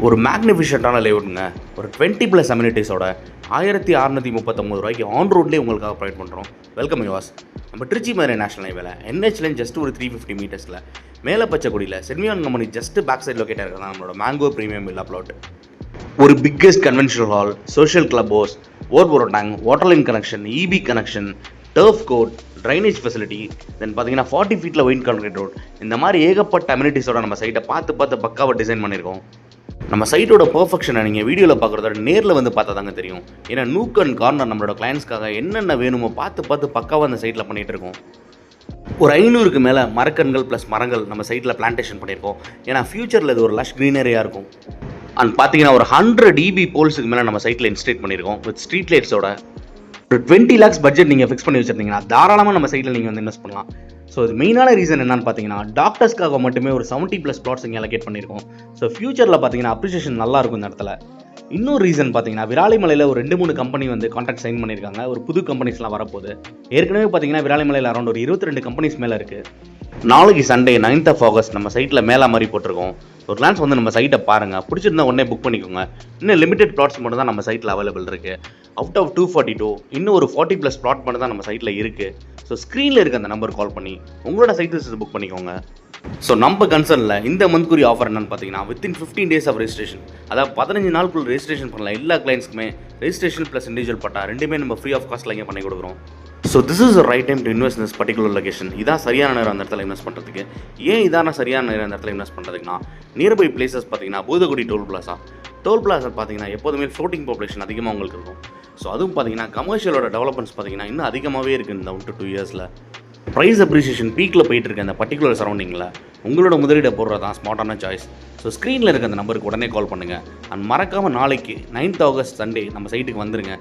ஒரு மேக்னிஃபிஷன்ட்டான லேஅவுட்டுங்க. ஒரு 20+ அம்யூனிட்டிஸோட 1639 ரூபாய்க்கு ஆன் ரோட்லேயே உங்களுக்காக ப்ரொவைட் பண்ணுறோம். வெல்கம் யுவாஸ். நம்ம திருச்சி மதுரை நேஷனல் ஹைவேல NH லைன் ஜஸ்ட் ஒரு 350 மீட்டர்ஸில் மேலே பச்சைக்குடியில் சென்மியான் கம்பெனி ஜஸ்ட் பேக் சைட் லொக்கேட்டாக இருக்கிறதா நம்மளோட மேங்கோ ப்ரீமியம் வில்லா பிளாட். ஒரு biggest conventional hall, social club house, ஓர் tank, water line connection, EB connection, turf court, drainage facility, then பார்த்தீங்கன்னா 40 ஃபீட்டில் ஒயின் கான்கிரீட் ரோட், இந்த மாதிரி ஏகப்பட்ட அம்யூனிட்டிஸோட நம்ம சைட்டை பார்த்து பக்காவாக டிசைன் பண்ணியிருக்கோம். நம்ம சைட்டோட பர்ஃபெக்ஷனை நீங்கள் வீடியோவில் பார்க்குறத நேரில் வந்து பார்த்தா தாங்க தெரியும். ஏன்னா நூக் அண்ட் கார்னர் நம்மளோட கிளைண்ட்ஸ்க்காக என்னென்ன வேணுமோ பார்த்து பக்காவாக அந்த சைட்டில் பண்ணிகிட்டு இருக்கோம். ஒரு 500க்கு மேலே மரக்கன்கள் ப்ளஸ் மரங்கள் நம்ம சைட்டில் பிளான்டேஷன் பண்ணியிருக்கோம். ஏன்னா ஃபியூச்சரில் இது ஒரு லஷ் க்ரீனரியாக இருக்கும். அண்ட் பார்த்தீங்கன்னா ஒரு 100 EB போல்ஸுக்கு மேலே நம்ம சைட்டில் இன்ஸ்டேட் பண்ணியிருக்கோம் வித் ஸ்ட்ரீட் லைட்ஸோட. ஒரு 20 lakhs பட்ஜெட் நீங்கள் ஃபிக்ஸ் பண்ணி வச்சுருந்தீங்கன்னா தாராளமாக நம்ம சைட்டில் நீங்கள் வந்து இன்வெஸ்ட் பண்ணலாம். ஸோ இது மெயினான ரீசன் என்னன்னு பார்த்தீங்கன்னா டாக்டர்ஸ்க்காக மட்டுமே ஒரு 70+ plots இங்கே அலோகேட் பண்ணியிருக்கோம். ஸோ ஃபியூச்சரில் பார்த்தீங்கன்னா அப்ரிசியேஷன் நல்லா இருக்கும் இந்த இடத்துல. இன்னொரு ரீசன் பார்த்தீங்கன்னா விராலிமலையில் ஒரு 2-3 கம்பெனி வந்து கான்ட்ராக்ட் சைன் பண்ணியிருக்காங்க. ஒரு புது கம்பெனிஸ்லாம் வரப்போகுது. ஏற்கனவே பார்த்தீங்கன்னா விராலிமலையில் அரௌண்ட் ஒரு 22 கம்பெனிஸ் மேலே இருக்குது. நாளைக்கு சண்டே 9th August நம்ம சைட்டில் மேலே மாதிரி போட்டிருக்கோம். ஒரு கிளான்ஸ் வந்து நம்ம சைட்டை பாருங்கள், பிடிச்சிருந்தா உடனே புக் பண்ணிக்கோங்க. இன்னும் லிமிடெட் பிளாட்ஸ் மட்டும் தான் நம்ம சைட்டில் அவைலபிள் இருக்குது. அவுட் ஆஃப் 242 இன்னும் ஒரு 40+ பிளாட் மட்டும் தான் நம்ம சைட்டில் இருக்குது. ஸோ ஸ்க்ரீனில் இருக்க அந்த நம்பர் கால் பண்ணி உங்களோட சைட் விசிட் புக் பண்ணிக்கோங்க. ஸோ நம்ம கன்சர்னில் இந்த மந்த்க்குரிய ஆஃபர் என்னன்னு பார்த்தீங்கன்னா வித்தின் 15 days ஆஃப் ரெஜிஸ்ட்ரேஷன், அதாவது 15 நாளுக்குள் ரெஜிஸ்ட்ரேஷன் பண்ணலாம். எல்லா கிளைண்ட்ஸ்க்குமே ரெஜிஸ்ட்ரேஷன் ப்ளஸ் இண்டிவிஜுவல் பட்டா ரெண்டுமே நம்ம ஃப்ரீ ஆஃப் காஸ்ட்டில் இங்கே பண்ணி கொடுக்குறோம். So this is right time to invest in this particular location. இதான் சரியான நேரம் அந்த இடத்துல இன்வெஸ்ட் பண்ணுறதுக்கு. ஏன் இதான சரியான நேரம் அந்த இடத்துல இன்வெஸ்ட் பண்ணுறதுக்குன்னா நியர்பை பிளேசஸ் பார்த்தீங்கன்னா பூதக்குடி டோல் பிளாசா பார்த்தீங்கன்னா எப்போதுமே ஃப்ளோட்டிங் பாப்புலேஷன் அதிகமாக உங்களுக்கு இருக்கும். ஸோ அதுவும் பார்த்தீங்கன்னா கமர்ஷியலோட டெவலப்மெண்ட்ஸ் பார்த்தீங்கன்னா இன்னும் அதிகமாகவே இருக்குது இந்த 1 to 2 yearsல. ப்ரைஸ் அப்ரிசியேஷன் பீக்கில் போயிட்டு இருக்க அந்த பர்டிகுலர் சரௌண்டிங்கில் உங்களோட முதலீடை போடுறது தான் ஸ்மார்ட்டான சாய்ஸ். ஸோ ஸ்க்ரீனில் இருக்க அந்த நம்பருக்கு உடனே கால் பண்ணுங்கள். அண்ட் மறக்காமல் நாளைக்கு 9th August சண்டே நம்ம சைட்டுக்கு வந்துருங்க.